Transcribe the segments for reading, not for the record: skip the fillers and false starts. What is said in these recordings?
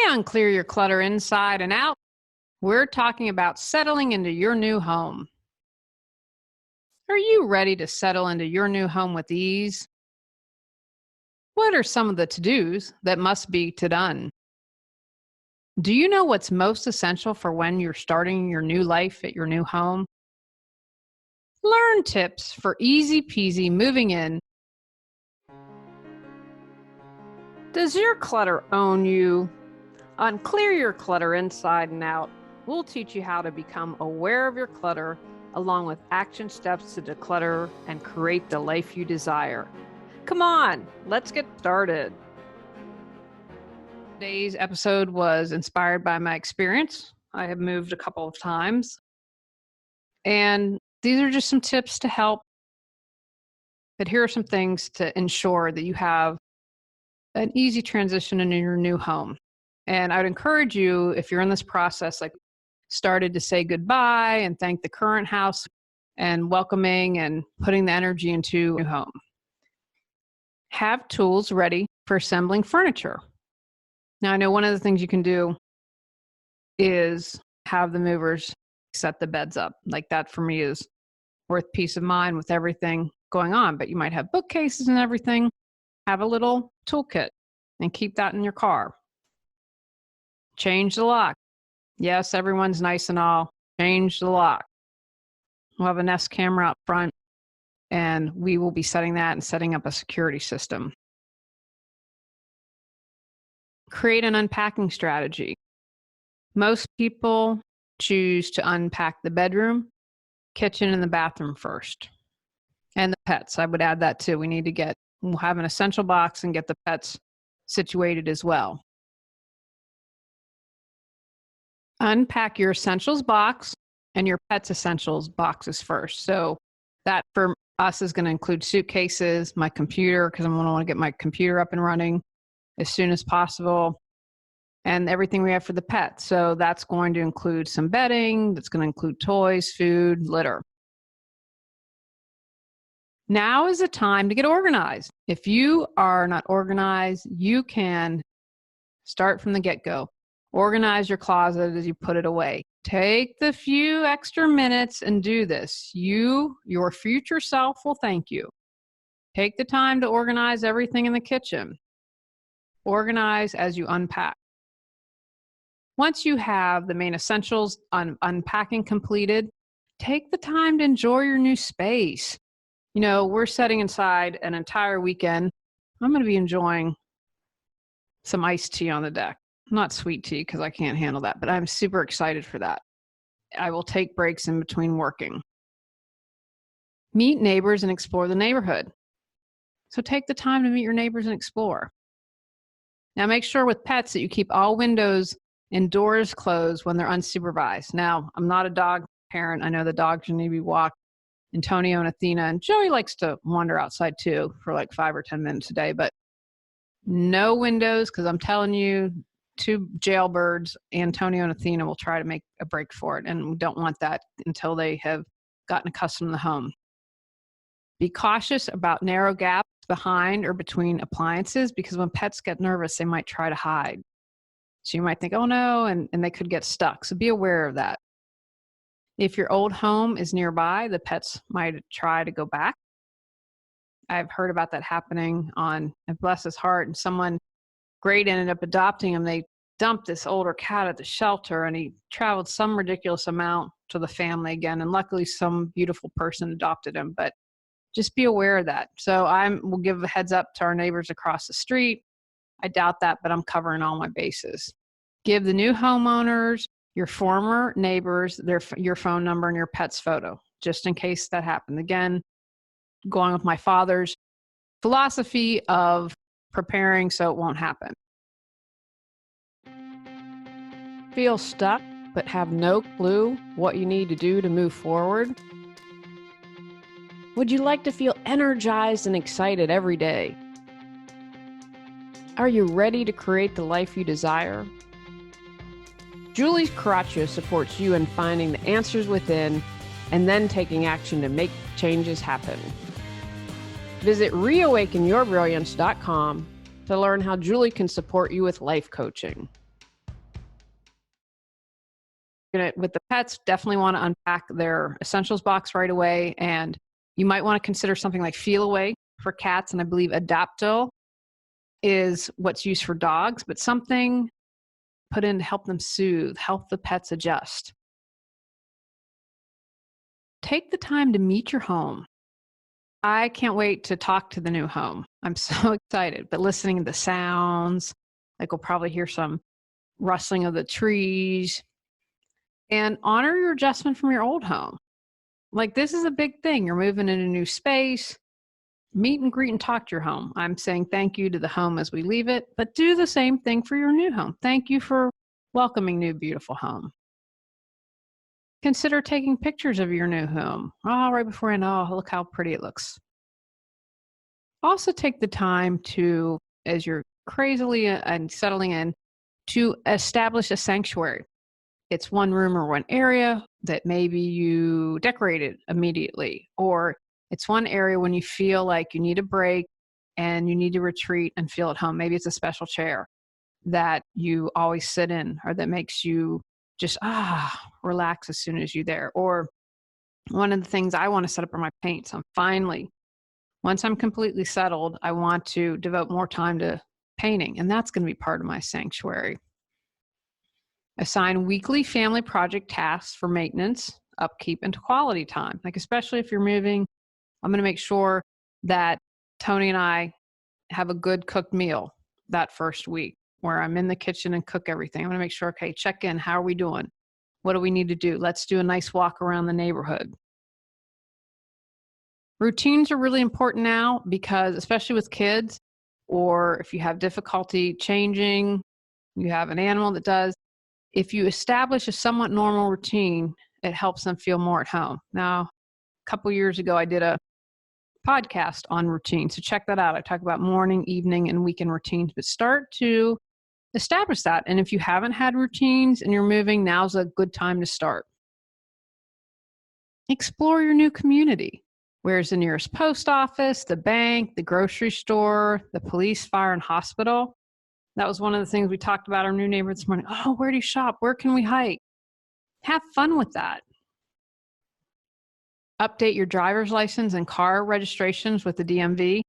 on Clear Your Clutter Inside and Out, we're talking about settling into your new home. Are you ready to settle into your new home with ease? What are some of the to-dos that must be done? Do you know what's most essential for when you're starting your new life at your new home? Learn tips for easy peasy moving in. Does your clutter own you? On Clear Your Clutter Inside and Out, we'll teach you how to become aware of your clutter along with action steps to declutter and create the life you desire. Come on, let's get started. Today's episode was inspired by my experience. I have moved a couple of times, and these are just some tips to help. But here are some things to ensure that you have an easy transition into your new home. And I'd encourage you, if you're in this process, like started to say goodbye and thank the current house and welcoming and putting the energy into your home. Have tools ready for assembling furniture. Now, I know one of the things you can do is have the movers set the beds up. Like that for me is worth peace of mind with everything going on. But you might have bookcases and everything. Have a little toolkit and keep that in your car. Change the lock. Yes, everyone's nice and all. Change the lock. We'll have a Nest camera up front, and we will be setting that and setting up a security system. Create an unpacking strategy. Most people choose to unpack the bedroom, kitchen, and the bathroom first. And the pets, I would add that too. We'll have an essential box and get the pets situated as well. Unpack your essentials box and your pet's essentials boxes first. So that for us is going to include suitcases, my computer, because I'm going to want to get my computer up and running as soon as possible, and everything we have for the pet. So that's going to include some bedding, that's going to include toys, food, litter. Now is the time to get organized. If you are not organized, you can start from the get-go. Organize your closet as you put it away. Take the few extra minutes and do this. Your future self will thank you. Take the time to organize everything in the kitchen. Organize as you unpack. Once you have the main essentials unpacking completed, take the time to enjoy your new space. You know, we're setting aside an entire weekend. I'm going to be enjoying some iced tea on the deck. Not sweet tea because I can't handle that, but I'm super excited for that. I will take breaks in between working. Meet neighbors and explore the neighborhood. So take the time to meet your neighbors and explore. Now make sure with pets that you keep all windows and doors closed when they're unsupervised. Now, I'm not a dog parent. I know the dogs need to be walked. Antonio and Athena, and Joey likes to wander outside too for like 5 or 10 minutes a day, but no windows, because I'm telling you, 2 jailbirds, Antonio and Athena, will try to make a break for it, and we don't want that until they have gotten accustomed to the home. Be cautious about narrow gaps behind or between appliances, because when pets get nervous, they might try to hide. So you might think, oh no, and they could get stuck. So be aware of that. If your old home is nearby, the pets might try to go back. I've heard about that happening and bless his heart, and someone great ended up adopting him. They dumped this older cat at the shelter, and he traveled some ridiculous amount to the family again. And luckily, some beautiful person adopted him, but just be aware of that. So we'll give a heads up to our neighbors across the street. I doubt that, but I'm covering all my bases. Give the new homeowners, your former neighbors, your phone number and your pet's photo, just in case that happened. Again, going with my father's philosophy of preparing so it won't happen. Feel stuck but have no clue what you need to do to move forward? Would you like to feel energized and excited every day? Are you ready to create the life you desire? Julie Coraccio supports you in finding the answers within and then taking action to make changes happen. Visit reawakenyourbrilliance.com to learn how Julie can support you with life coaching. With the pets, definitely want to unpack their essentials box right away. And you might want to consider something like Feel Away for cats. And I believe Adaptil is what's used for dogs, but something put in to help them soothe, help the pets adjust. Take the time to meet your home. I can't wait to talk to the new home. I'm so excited, but listening to the sounds, like we'll probably hear some rustling of the trees, and honor your adjustment from your old home. Like, this is a big thing. You're moving in a new space. Meet and greet and talk to your home. I'm saying thank you to the home as we leave it, but do the same thing for your new home. Thank you for welcoming new, beautiful home. Consider taking pictures of your new home. Oh, right before look how pretty it looks. Also take the time to, as you're crazily and settling in, to establish a sanctuary. It's one room or one area that maybe you decorated immediately, or it's one area when you feel like you need a break and you need to retreat and feel at home. Maybe it's a special chair that you always sit in, or that makes you just relax as soon as you're there. Or one of the things I want to set up are my paints. Once I'm completely settled, I want to devote more time to painting, and that's going to be part of my sanctuary. Assign weekly family project tasks for maintenance, upkeep, and quality time. Like, especially if you're moving, I'm going to make sure that Tony and I have a good cooked meal that first week, where I'm in the kitchen and cook everything. I'm going to make sure, okay, check in. How are we doing? What do we need to do? Let's do a nice walk around the neighborhood. Routines are really important now because, especially with kids, or if you have difficulty changing, you have an animal that does, if you establish a somewhat normal routine, it helps them feel more at home. Now, a couple years ago, I did a podcast on routine, so check that out. I talk about morning, evening, and weekend routines, but start to establish that. And if you haven't had routines and you're moving, now's a good time to start. Explore your new community. Where's the nearest post office, the bank, the grocery store, the police, fire, and hospital? That was one of the things we talked about our new neighbor this morning. Oh, where do you shop? Where can we hike? Have fun with that. Update your driver's license and car registrations with the DMV.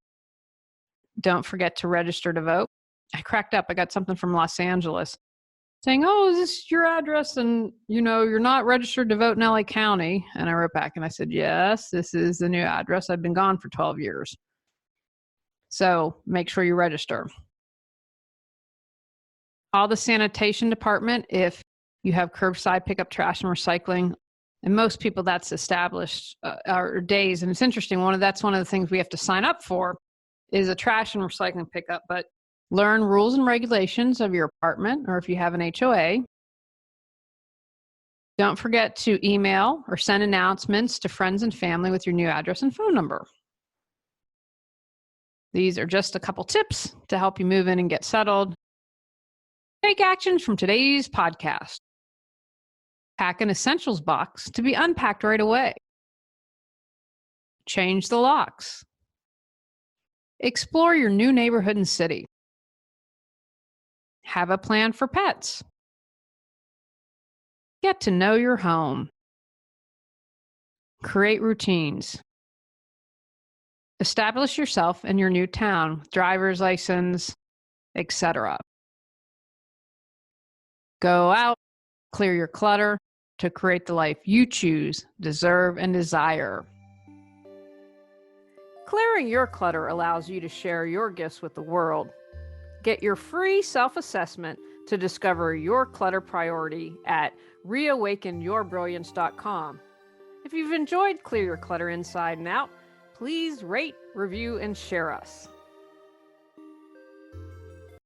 Don't forget to register to vote. I cracked up. I got something from Los Angeles saying, oh, is this your address? And, you're not registered to vote in LA County. And I wrote back and I said, yes, this is the new address. I've been gone for 12 years. So make sure you register. All the sanitation department, if you have curbside pickup, trash, and recycling, and most people that's established our days. And it's interesting, that's one of the things we have to sign up for is a trash and recycling pickup. But learn rules and regulations of your apartment, or if you have an HOA. Don't forget to email or send announcements to friends and family with your new address and phone number. These are just a couple tips to help you move in and get settled. Take actions from today's podcast. Pack an essentials box to be unpacked right away. Change the locks. Explore your new neighborhood and city. Have a plan for pets. Get to know your home. Create routines. Establish yourself in your new town with driver's license, etc. Go out, clear your clutter to create the life you choose, deserve, and desire. Clearing your clutter allows you to share your gifts with the world. Get your free self-assessment to discover your clutter priority at reawakenyourbrilliance.com. If you've enjoyed Clear Your Clutter Inside and Out, please rate, review, and share us.